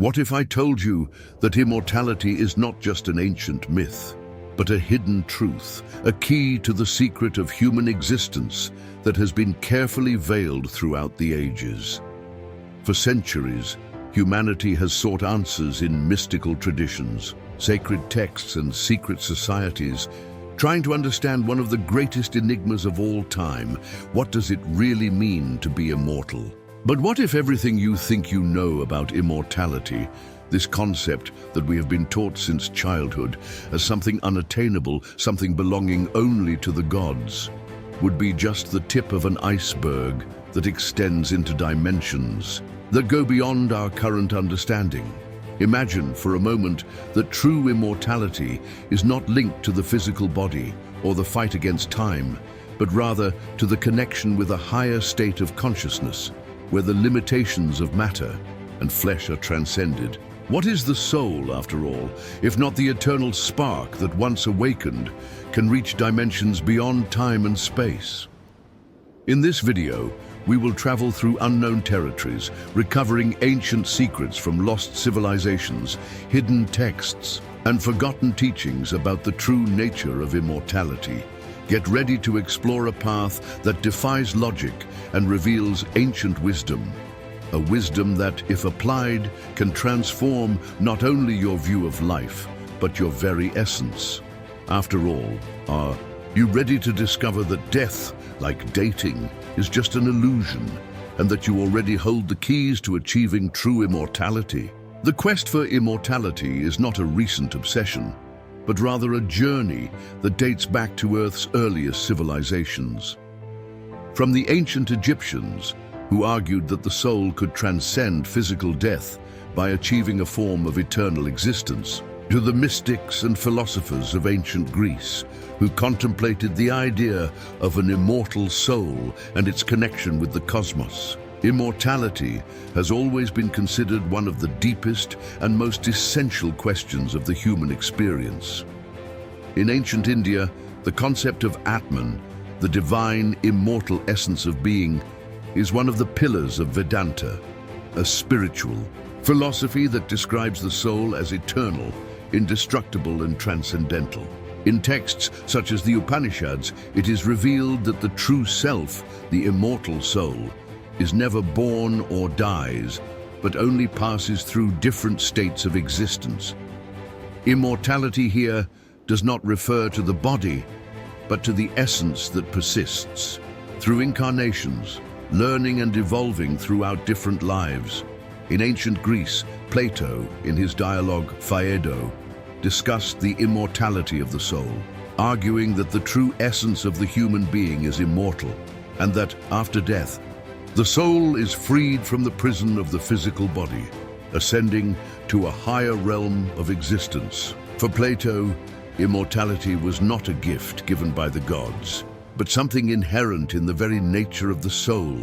What if I told you that immortality is not just an ancient myth, but a hidden truth, a key to the secret of human existence that has been carefully veiled throughout the ages? For centuries, humanity has sought answers in mystical traditions, sacred texts, and secret societies, trying to understand one of the greatest enigmas of all time. What does it really mean to be immortal? But what if everything you think you know about immortality, this concept that we have been taught since childhood as something unattainable, something belonging only to the gods, would be just the tip of an iceberg that extends into dimensions that go beyond our current understanding? Imagine for a moment that true immortality is not linked to the physical body or the fight against time, but rather to the connection with a higher state of consciousness, where the limitations of matter and flesh are transcended. What is the soul, after all, if not the eternal spark that, once awakened, can reach dimensions beyond time and space? In this video, we will travel through unknown territories, recovering ancient secrets from lost civilizations, hidden texts, and forgotten teachings about the true nature of immortality. Get ready to explore a path that defies logic and reveals ancient wisdom. A wisdom that, if applied, can transform not only your view of life, but your very essence. After all, are you ready to discover that death, like dating, is just an illusion, and that you already hold the keys to achieving true immortality? The quest for immortality is not a recent obsession, but rather a journey that dates back to Earth's earliest civilizations. From the ancient Egyptians, who argued that the soul could transcend physical death by achieving a form of eternal existence, to the mystics and philosophers of ancient Greece, who contemplated the idea of an immortal soul and its connection with the cosmos. Immortality has always been considered one of the deepest and most essential questions of the human experience. In ancient India, the concept of Atman, the divine, immortal essence of being, is one of the pillars of Vedanta, a spiritual philosophy that describes the soul as eternal, indestructible, and transcendental. In texts such as the Upanishads, it is revealed that the true self, the immortal soul, is never born or dies, but only passes through different states of existence. Immortality here does not refer to the body, but to the essence that persists. Through incarnations, learning and evolving throughout different lives. In ancient Greece, Plato, in his dialogue Phaedo, discussed the immortality of the soul, arguing that the true essence of the human being is immortal, and that, after death, the soul is freed from the prison of the physical body, ascending to a higher realm of existence. For Plato, immortality was not a gift given by the gods, but something inherent in the very nature of the soul,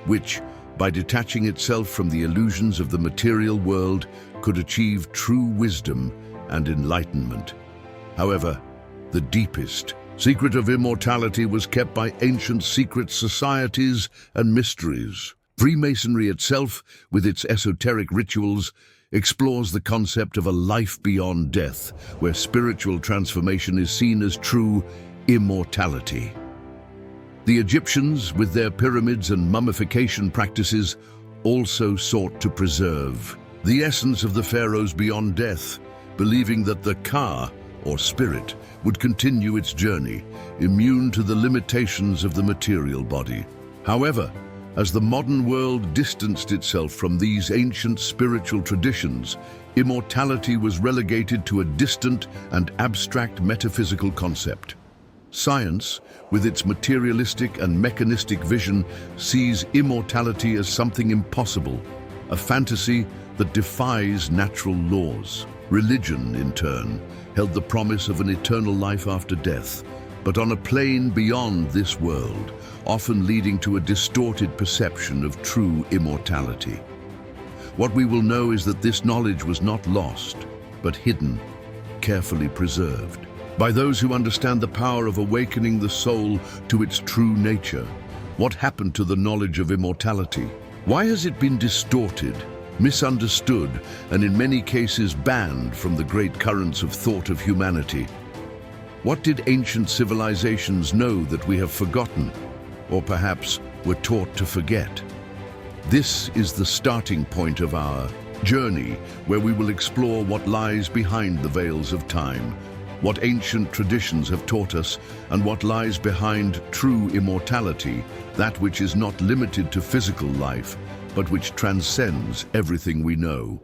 which, by detaching itself from the illusions of the material world, could achieve true wisdom and enlightenment. However, the deepest secret of immortality was kept by ancient secret societies and mysteries. Freemasonry itself, with its esoteric rituals, explores the concept of a life beyond death, where spiritual transformation is seen as true immortality. The Egyptians, with their pyramids and mummification practices, also sought to preserve the essence of the pharaohs beyond death, believing that the Ka, or spirit, would continue its journey, immune to the limitations of the material body. However, as the modern world distanced itself from these ancient spiritual traditions, immortality was relegated to a distant and abstract metaphysical concept. Science, with its materialistic and mechanistic vision, sees immortality as something impossible, a fantasy that defies natural laws. Religion, in turn, held the promise of an eternal life after death, but on a plane beyond this world, often leading to a distorted perception of true immortality. What we will know is that this knowledge was not lost, but hidden, carefully preserved, by those who understand the power of awakening the soul to its true nature. What happened to the knowledge of immortality? Why has it been distorted misunderstood, and in many cases banned from the great currents of thought of humanity. What did ancient civilizations know that we have forgotten, or perhaps were taught to forget? This is the starting point of our journey, where we will explore what lies behind the veils of time, what ancient traditions have taught us, and what lies behind true immortality, that which is not limited to physical life, but which transcends everything we know.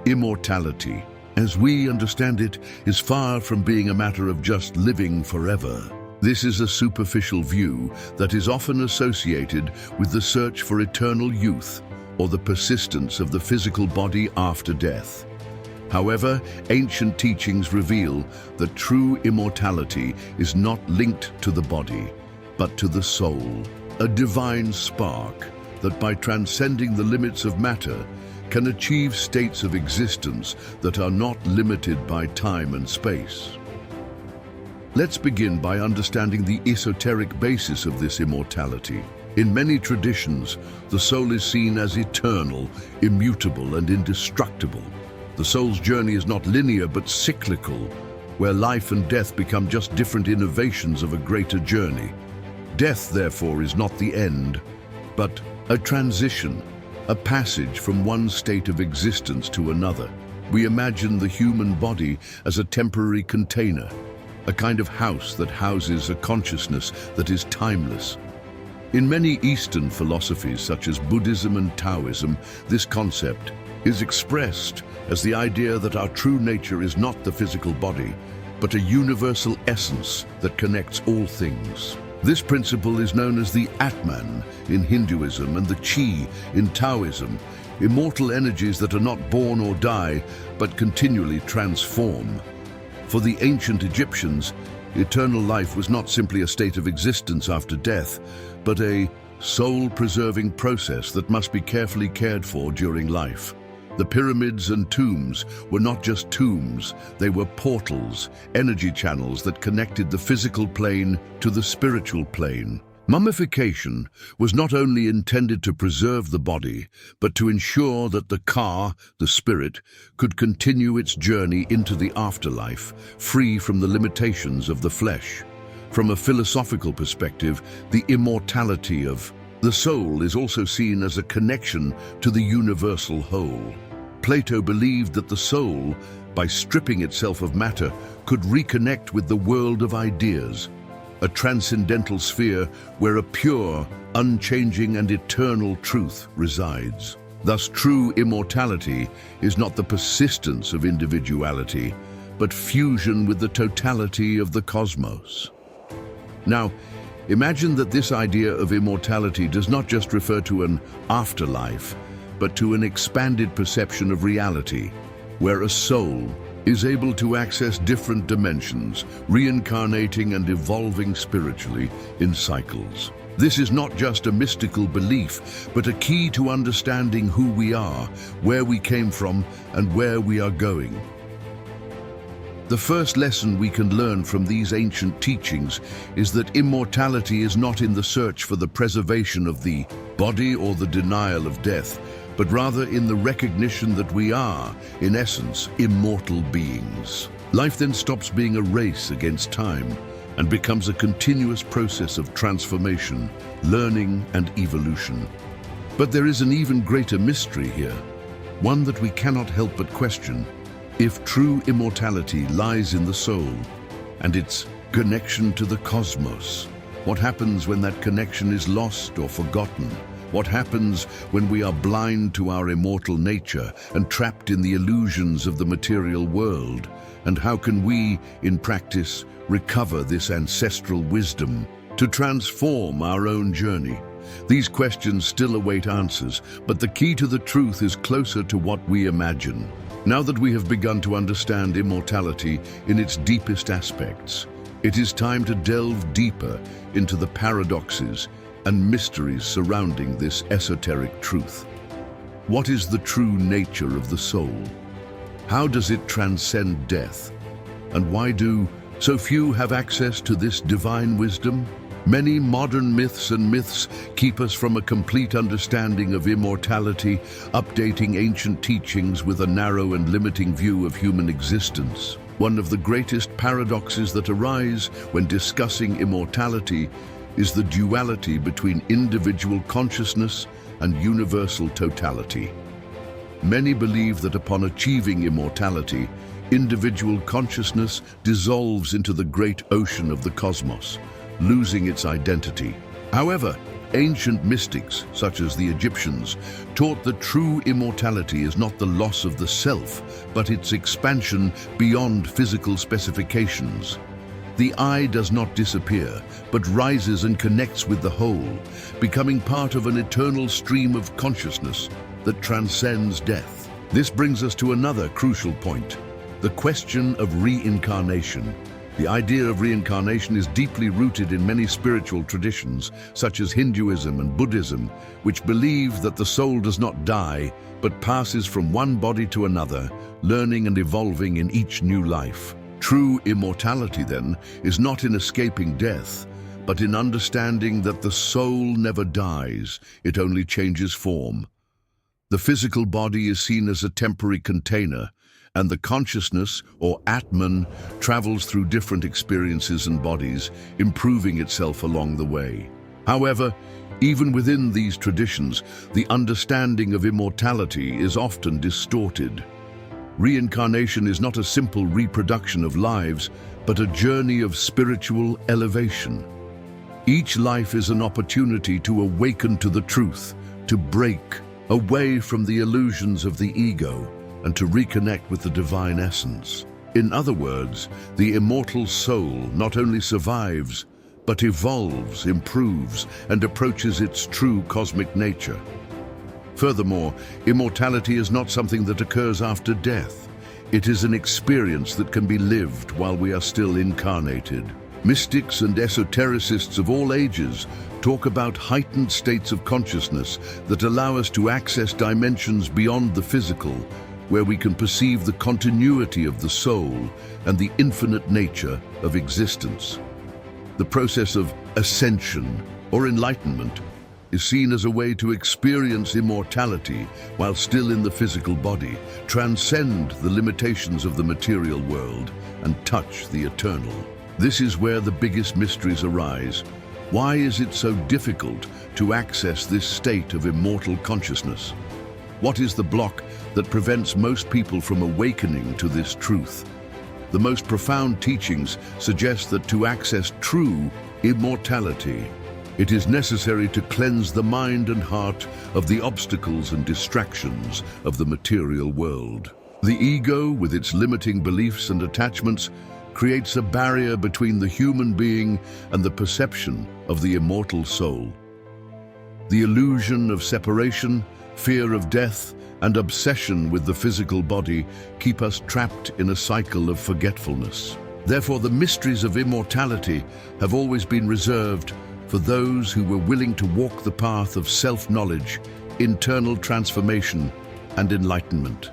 Immortality, as we understand it, is far from being a matter of just living forever. This is a superficial view that is often associated with the search for eternal youth or the persistence of the physical body after death. However, ancient teachings reveal that true immortality is not linked to the body, but to the soul, a divine spark that by transcending the limits of matter can achieve states of existence that are not limited by time and space. Let's begin by understanding the esoteric basis of this immortality. In many traditions, the soul is seen as eternal, immutable, and indestructible. The soul's journey is not linear but cyclical, where life and death become just different innovations of a greater journey. Death, therefore, is not the end, but a transition, a passage from one state of existence to another. We imagine the human body as a temporary container, a kind of house that houses a consciousness that is timeless. In many Eastern philosophies, such as Buddhism and Taoism, this concept is expressed as the idea that our true nature is not the physical body, but a universal essence that connects all things. This principle is known as the Atman in Hinduism and the Chi in Taoism, immortal energies that are not born or die, but continually transform. For the ancient Egyptians, eternal life was not simply a state of existence after death, but a soul-preserving process that must be carefully cared for during life. The pyramids and tombs were not just tombs, they were portals, energy channels that connected the physical plane to the spiritual plane. Mummification was not only intended to preserve the body, but to ensure that the ka, the spirit, could continue its journey into the afterlife, free from the limitations of the flesh. From a philosophical perspective, the immortality of the soul is also seen as a connection to the universal whole. Plato believed that the soul, by stripping itself of matter, could reconnect with the world of ideas, a transcendental sphere where a pure, unchanging and eternal truth resides. Thus, true immortality is not the persistence of individuality, but fusion with the totality of the cosmos. Now, imagine that this idea of immortality does not just refer to an afterlife, but to an expanded perception of reality, where a soul is able to access different dimensions, reincarnating and evolving spiritually in cycles. This is not just a mystical belief, but a key to understanding who we are, where we came from, and where we are going. The first lesson we can learn from these ancient teachings is that immortality is not in the search for the preservation of the body or the denial of death, but rather in the recognition that we are, in essence, immortal beings. Life then stops being a race against time and becomes a continuous process of transformation, learning, and evolution. But there is an even greater mystery here, one that we cannot help but question. If true immortality lies in the soul and its connection to the cosmos, what happens when that connection is lost or forgotten? What happens when we are blind to our immortal nature and trapped in the illusions of the material world? And how can we, in practice, recover this ancestral wisdom to transform our own journey? These questions still await answers, but the key to the truth is closer to what we imagine. Now that we have begun to understand immortality in its deepest aspects, it is time to delve deeper into the paradoxes and mysteries surrounding this esoteric truth. What is the true nature of the soul? How does it transcend death? And why do so few have access to this divine wisdom? Many modern myths keep us from a complete understanding of immortality, updating ancient teachings with a narrow and limiting view of human existence. One of the greatest paradoxes that arise when discussing immortality is the duality between individual consciousness and universal totality. Many believe that upon achieving immortality, individual consciousness dissolves into the great ocean of the cosmos, losing its identity. However, ancient mystics, such as the Egyptians, taught that true immortality is not the loss of the self, but its expansion beyond physical specifications. The I does not disappear, but rises and connects with the whole, becoming part of an eternal stream of consciousness that transcends death. This brings us to another crucial point, the question of reincarnation. The idea of reincarnation is deeply rooted in many spiritual traditions, such as Hinduism and Buddhism, which believe that the soul does not die, but passes from one body to another, learning and evolving in each new life. True immortality, then, is not in escaping death, but in understanding that the soul never dies, it only changes form. The physical body is seen as a temporary container, and the consciousness, or Atman, travels through different experiences and bodies, improving itself along the way. However, even within these traditions, the understanding of immortality is often distorted. Reincarnation is not a simple reproduction of lives, but a journey of spiritual elevation. Each life is an opportunity to awaken to the truth, to break away from the illusions of the ego, and to reconnect with the divine essence. In other words, the immortal soul not only survives, but evolves, improves, and approaches its true cosmic nature. Furthermore, immortality is not something that occurs after death. It is an experience that can be lived while we are still incarnated. Mystics and esotericists of all ages talk about heightened states of consciousness that allow us to access dimensions beyond the physical, where we can perceive the continuity of the soul and the infinite nature of existence. The process of ascension, or enlightenment, is seen as a way to experience immortality while still in the physical body, transcend the limitations of the material world, and touch the eternal. This is where the biggest mysteries arise. Why is it so difficult to access this state of immortal consciousness? What is the block that prevents most people from awakening to this truth? The most profound teachings suggest that to access true immortality, it is necessary to cleanse the mind and heart of the obstacles and distractions of the material world. The ego, with its limiting beliefs and attachments, creates a barrier between the human being and the perception of the immortal soul. The illusion of separation, fear of death, and obsession with the physical body keep us trapped in a cycle of forgetfulness. Therefore, the mysteries of immortality have always been reserved for those who were willing to walk the path of self-knowledge, internal transformation, and enlightenment.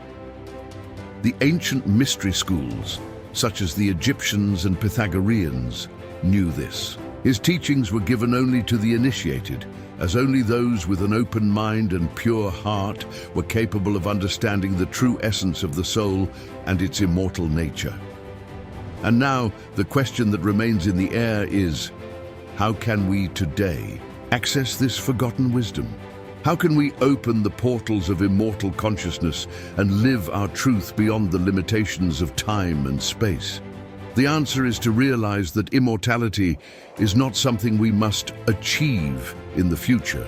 The ancient mystery schools, such as the Egyptians and Pythagoreans, knew this. His teachings were given only to the initiated, as only those with an open mind and pure heart were capable of understanding the true essence of the soul and its immortal nature. And now, the question that remains in the air is, how can we today access this forgotten wisdom? How can we open the portals of immortal consciousness and live our truth beyond the limitations of time and space? The answer is to realize that immortality is not something we must achieve in the future,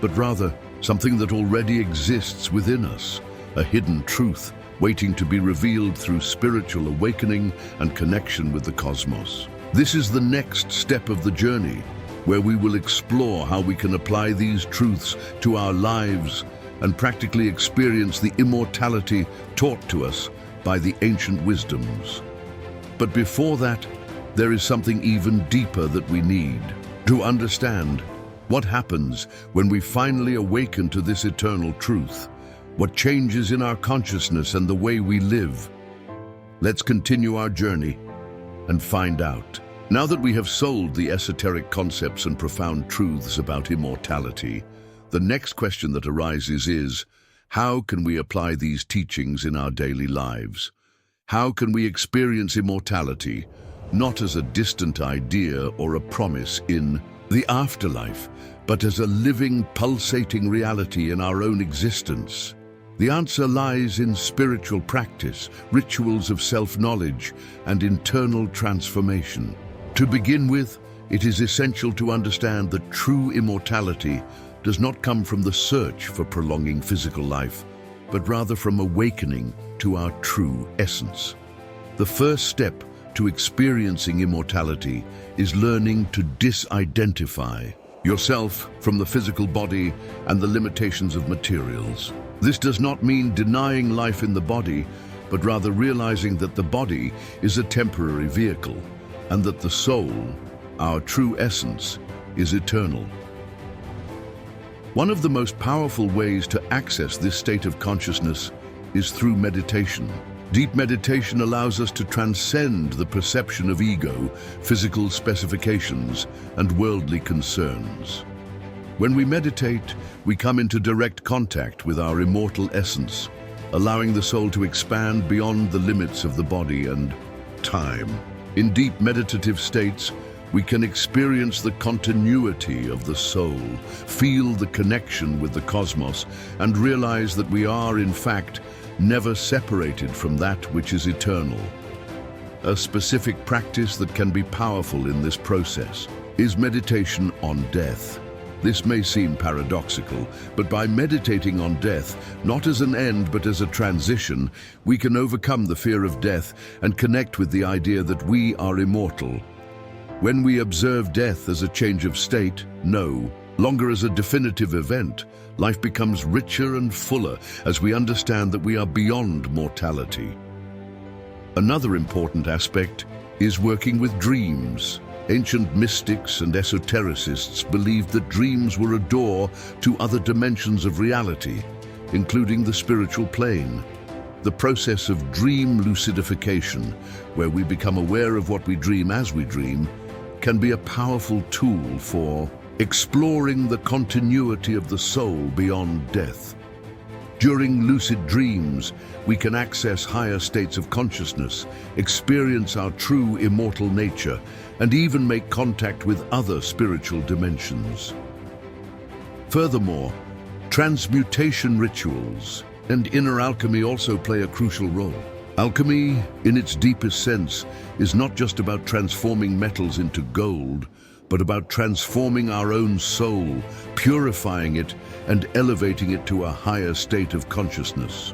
but rather something that already exists within us, a hidden truth waiting to be revealed through spiritual awakening and connection with the cosmos. This is the next step of the journey, where we will explore how we can apply these truths to our lives and practically experience the immortality taught to us by the ancient wisdoms. But before that, there is something even deeper that we need to understand. What happens when we finally awaken to this eternal truth? What changes in our consciousness and the way we live? Let's continue our journey and find out. Now that we have sold the esoteric concepts and profound truths about immortality, the next question that arises is, how can we apply these teachings in our daily lives? How can we experience immortality, not as a distant idea or a promise in the afterlife, but as a living, pulsating reality in our own existence? The answer lies in spiritual practice, rituals of self-knowledge, and internal transformation. To begin with, it is essential to understand that true immortality does not come from the search for prolonging physical life, but rather from awakening to our true essence. The first step to experiencing immortality is learning to disidentify yourself from the physical body and the limitations of materials. This does not mean denying life in the body, but rather realizing that the body is a temporary vehicle and that the soul, our true essence, is eternal. One of the most powerful ways to access this state of consciousness is through meditation. Deep meditation allows us to transcend the perception of ego, physical specifications, and worldly concerns. When we meditate, we come into direct contact with our immortal essence, allowing the soul to expand beyond the limits of the body and time. In deep meditative states, we can experience the continuity of the soul, feel the connection with the cosmos, and realize that we are, in fact, never separated from that which is eternal. A specific practice that can be powerful in this process is meditation on death. This may seem paradoxical, but by meditating on death, not as an end but as a transition, we can overcome the fear of death and connect with the idea that we are immortal. When we observe death as a change of state, no longer as a definitive event, life becomes richer and fuller as we understand that we are beyond mortality. Another important aspect is working with dreams. Ancient mystics and esotericists believed that dreams were a door to other dimensions of reality, including the spiritual plane. The process of dream lucidification, where we become aware of what we dream as we dream, can be a powerful tool for exploring the continuity of the soul beyond death. During lucid dreams, we can access higher states of consciousness, experience our true immortal nature, and even make contact with other spiritual dimensions. Furthermore, transmutation rituals and inner alchemy also play a crucial role. Alchemy, in its deepest sense, is not just about transforming metals into gold, but about transforming our own soul, purifying it, and elevating it to a higher state of consciousness.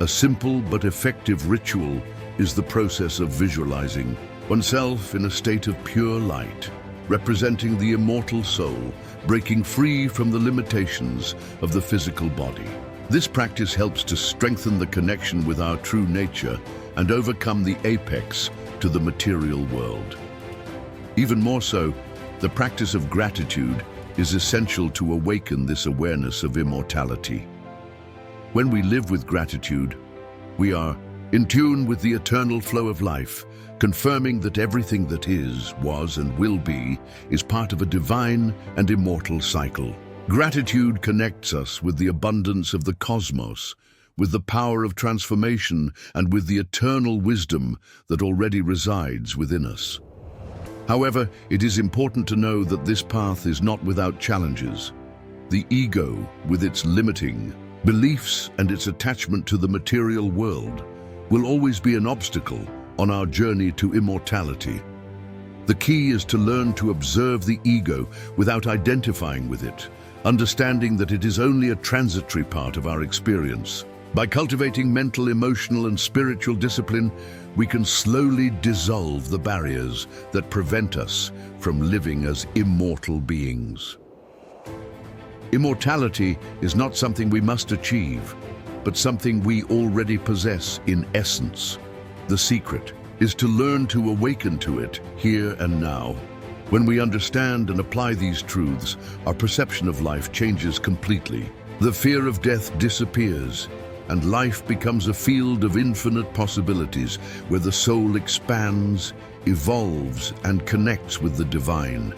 A simple but effective ritual is the process of visualizing oneself in a state of pure light, representing the immortal soul, breaking free from the limitations of the physical body. This practice helps to strengthen the connection with our true nature and overcome the apex to the material world. Even more so, the practice of gratitude is essential to awaken this awareness of immortality. When we live with gratitude, we are in tune with the eternal flow of life, confirming that everything that is, was, and will be is part of a divine and immortal cycle. Gratitude connects us with the abundance of the cosmos, with the power of transformation, and with the eternal wisdom that already resides within us. However, it is important to know that this path is not without challenges. The ego, with its limiting beliefs and its attachment to the material world, will always be an obstacle on our journey to immortality. The key is to learn to observe the ego without identifying with it, understanding that it is only a transitory part of our experience. By cultivating mental, emotional, and spiritual discipline, we can slowly dissolve the barriers that prevent us from living as immortal beings. Immortality is not something we must achieve, but something we already possess in essence. The secret is to learn to awaken to it here and now. When we understand and apply these truths, our perception of life changes completely. The fear of death disappears, and life becomes a field of infinite possibilities where the soul expands, evolves, and connects with the divine.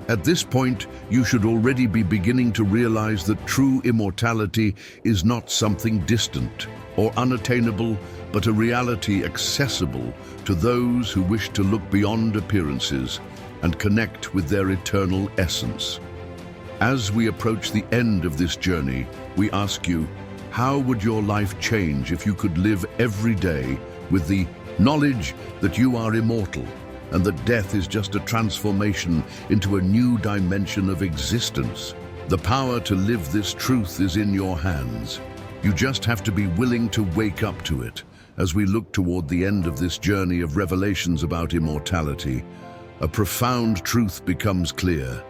At this point, you should already be beginning to realize that true immortality is not something distant or unattainable, but a reality accessible to those who wish to look beyond appearances and connect with their eternal essence. As we approach the end of this journey, we ask you, how would your life change if you could live every day with the knowledge that you are immortal and that death is just a transformation into a new dimension of existence? The power to live this truth is in your hands. You just have to be willing to wake up to it. As we look toward the end of this journey of revelations about immortality, a profound truth becomes clear.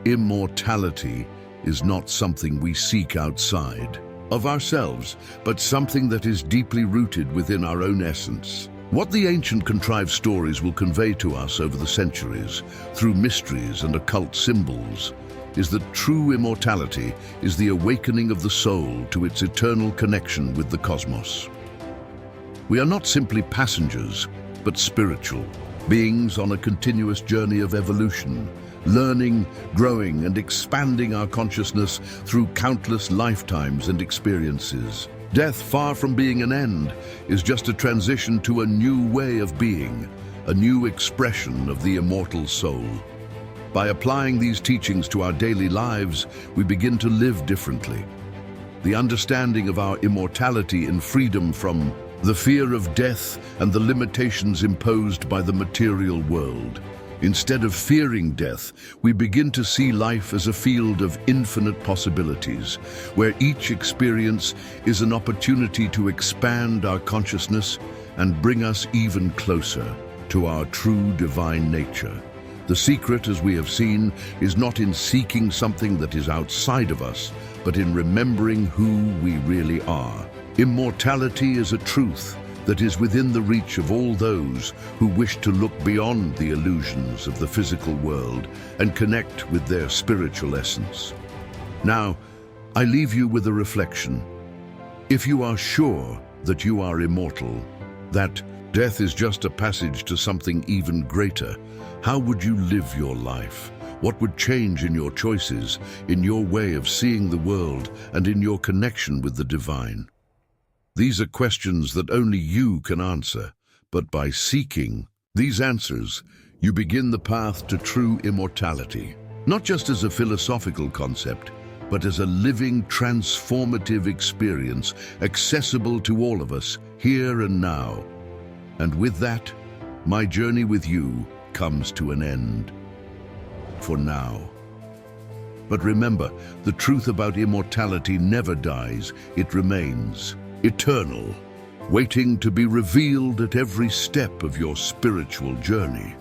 Immortality is not something we seek outside of ourselves, but something that is deeply rooted within our own essence. What the ancient contrived stories will convey to us over the centuries, through mysteries and occult symbols, is that true immortality is the awakening of the soul to its eternal connection with the cosmos. We are not simply passengers, but spiritual beings on a continuous journey of evolution, learning, growing, and expanding our consciousness through countless lifetimes and experiences. Death, far from being an end, is just a transition to a new way of being, a new expression of the immortal soul. By applying these teachings to our daily lives, we begin to live differently. The understanding of our immortality in freedom from the fear of death and the limitations imposed by the material world. Instead of fearing death, we begin to see life as a field of infinite possibilities, where each experience is an opportunity to expand our consciousness and bring us even closer to our true divine nature. The secret, as we have seen, is not in seeking something that is outside of us, but in remembering who we really are. Immortality is a truth that is within the reach of all those who wish to look beyond the illusions of the physical world and connect with their spiritual essence. Now, I leave you with a reflection. If you are sure that you are immortal, that death is just a passage to something even greater, how would you live your life? What would change in your choices, in your way of seeing the world, and in your connection with the divine? These are questions that only you can answer, but by seeking these answers, you begin the path to true immortality, not just as a philosophical concept, but as a living, transformative experience accessible to all of us here and now. And with that, my journey with you comes to an end. For now. But remember, the truth about immortality never dies. It remains eternal, waiting to be revealed at every step of your spiritual journey.